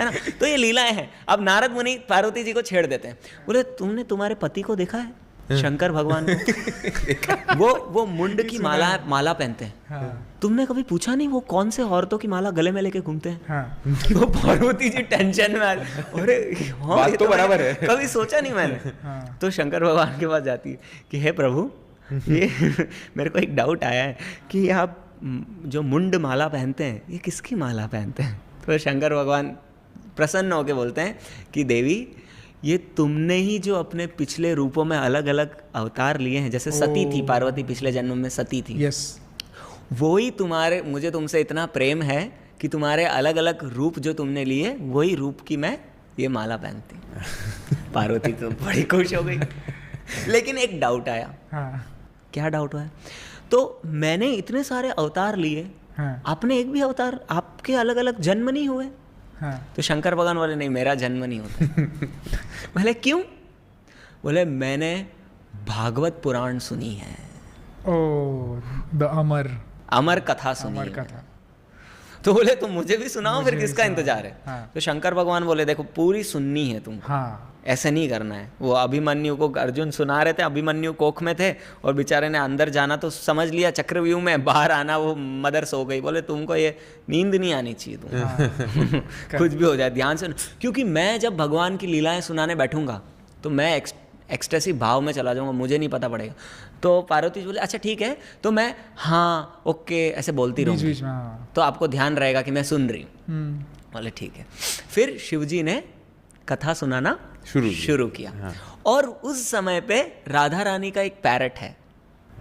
है ना। तो ये लीलाएं हैं। अब नारद मुनि पार्वती जी को छेड़ देते हैं, बोले तुमने तुम्हारे पति को देखा है शंकर भगवान को? वो मुंड की माला पहनते हैं। हाँ। तुमने कभी पूछा नहीं वो कौन से औरतों की माला गले में लेके घूमते हैं? हाँ। तो पार्वती जी टेंशन में आ गई, अरे हाँ बात ये तो बराबर है, कभी सोचा नहीं मैंने। हाँ। तो शंकर भगवान के पास जाती है कि हे प्रभु, ये मेरे को एक डाउट आया है कि आप जो मुंड माला पहनते हैं ये किसकी माला पहनते हैं? तो शंकर भगवान प्रसन्न होकर बोलते हैं कि देवी, ये तुमने ही जो अपने पिछले रूपों में अलग अलग अवतार लिए हैं, जैसे सती थी पार्वती, पिछले जन्म में सती थी, यस, वही मुझे तुमसे इतना प्रेम है कि तुम्हारे अलग अलग रूप जो तुमने लिए वही रूप की मैं ये माला पहनती। पार्वती तो बड़ी खुश हो गई। लेकिन एक डाउट आया। हाँ। क्या डाउट हुआ? तो मैंने इतने सारे अवतार लिए, हाँ। आपने एक भी अवतार, आपके अलग अलग जन्म नहीं हुए? हाँ। तो शंकर भगवान बोले नहीं, मेरा जन्म नहीं होता। बोले क्यों? बोले मैंने भागवत पुराण सुनी है, ओ द अमर कथा सुनी अमर है। कथा। तो बोले तुम मुझे भी सुनाओ, फिर किसका इंतजार है? हाँ। तो शंकर भगवान बोले देखो पूरी सुननी है तुमको, हाँ। ऐसे नहीं करना है। वो अभिमन्यु को अर्जुन सुना रहे थे, अभिमन्यु कोख में थे और बेचारे ने अंदर जाना तो समझ लिया चक्रव्यूह में, बाहर आना वो मदर सो गई। बोले तुमको ये नींद नहीं आनी चाहिए तुम। हाँ। कुछ भी हो जाए ध्यान से, क्योंकि मैं जब भगवान की लीलाएं सुनाने बैठूंगा तो मैं एक्सटेसिव भाव में चला जाऊंगा, मुझे नहीं पता पड़ेगा। तो पार्वती जी बोले अच्छा ठीक है, तो मैं हाँ ओके ऐसे बोलती रहूँगी, बीच में। हाँ। तो आपको ध्यान रहेगा कि मैं सुन रही हूँ। बोले ठीक है। फिर शिवजी ने कथा सुनाना शुरू किया। हाँ। और उस समय पे राधा रानी का एक पैरट है,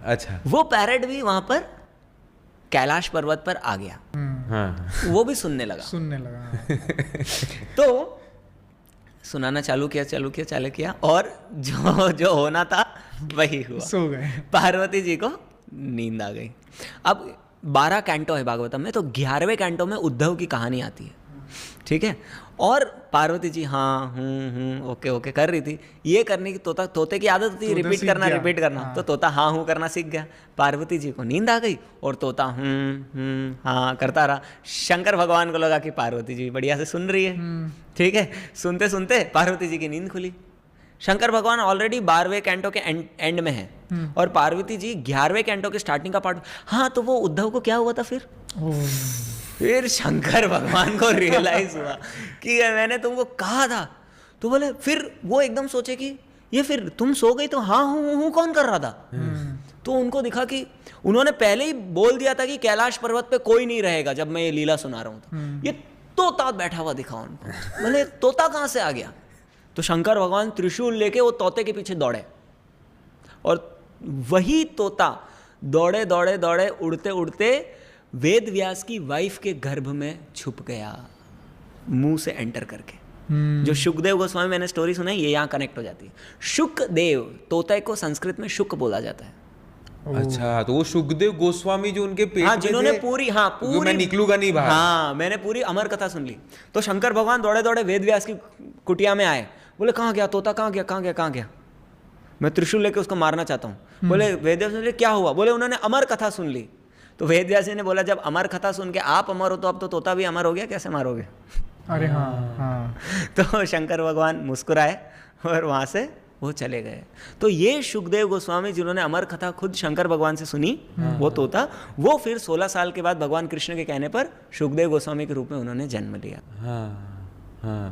अच्छा, वो पैरट भी वहां पर कैलाश पर्वत पर आ गया। हाँ, वो भी सुनने लगा। तो सुनाना चालू किया और जो होना था वही हुआ। सो गए। पार्वती जी को नींद आ गई। अब 12 कैंटो है भागवतम में, तो 11वें कैंटो में उद्धव की कहानी आती है, ठीक है। और पार्वती जी हाँ ओके कर रही थी। ये करने की तोते की आदत होती है, रिपीट करना। हाँ। तो तोता हाँ करना सीख गया। पार्वती जी को नींद आ गई और तोता हाँ करता रहा। शंकर भगवान को लगा कि पार्वती जी बढ़िया से सुन रही है, ठीक है। सुनते सुनते पार्वती जी की नींद खुली। शंकर भगवान ऑलरेडी 12वें कैंटो के एंड में है और पार्वती जी 11वें कैंटो के स्टार्टिंग का पार्ट। हाँ, तो वो उद्धव को क्या हुआ था फिर शंकर भगवान को रियलाइज हुआ कि मैंने तुमको कहा था। तो बोले, फिर वो एकदम सोचे कि ये फिर तुम सो गई तो हाँ हूँ कौन कर रहा था। तो उनको दिखा कि उन्होंने पहले ही बोल दिया था कि कैलाश पर्वत पे कोई नहीं रहेगा जब मैं ये लीला सुना रहा हूँ। ये तोता बैठा हुआ दिखा उनको। बोले तोता कहाँ से आ गया? तो शंकर भगवान त्रिशूल लेके वो तोते के पीछे दौड़े और वही तोता दौड़े उड़ते उड़ते वेद व्यास की वाइफ के गर्भ में छुप गया, मुंह से एंटर करके। जो शुकदेव गोस्वामी, मैंने स्टोरी सुनाई, ये यहाँ कनेक्ट हो जाती है। शुकदेव, तोते को संस्कृत में शुक बोला जाता है। अच्छा, तो वो शुकदेव गोस्वामी जो उनके पेट में जिन्होंने थे, पूरी मैं निकलूंगा नहीं बाहर। हाँ, मैंने पूरी अमर कथा सुन ली। तो शंकर भगवान दौड़े वेद व्यास की कुटिया में आए। बोले कहाँ गया तोता, कहाँ गया? मैं त्रिशूल लेके उसको मारना चाहता हूँ। बोले वेद व्यास ने क्या हुआ? बोले उन्होंने अमर कथा सुन ली। तो वेद व्यास ने बोला जब अमर कथा सुन के आप अमर हो तो अब तो तोता भी अमर हो गया, कैसे मारोगे? अरे हाँ। तो शंकर भगवान मुस्कुराए और वहां से वो चले गए। तो ये शुकदेव गोस्वामी जिन्होंने अमर कथा खुद शंकर भगवान से सुनी, वो तोता, वो फिर 16 साल के बाद भगवान कृष्ण के कहने पर शुकदेव गोस्वामी के रूप में उन्होंने जन्म लिया। हाँ।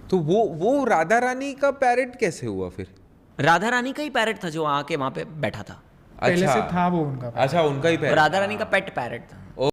तो वो राधा रानी का पैरेट कैसे हुआ फिर? राधा रानी का ही पैरेट था जो आके वहां पे बैठा था। पहले से था वो उनका। अच्छा, उनका ही पैरेट। राधा रानी का पेट पैरेट था।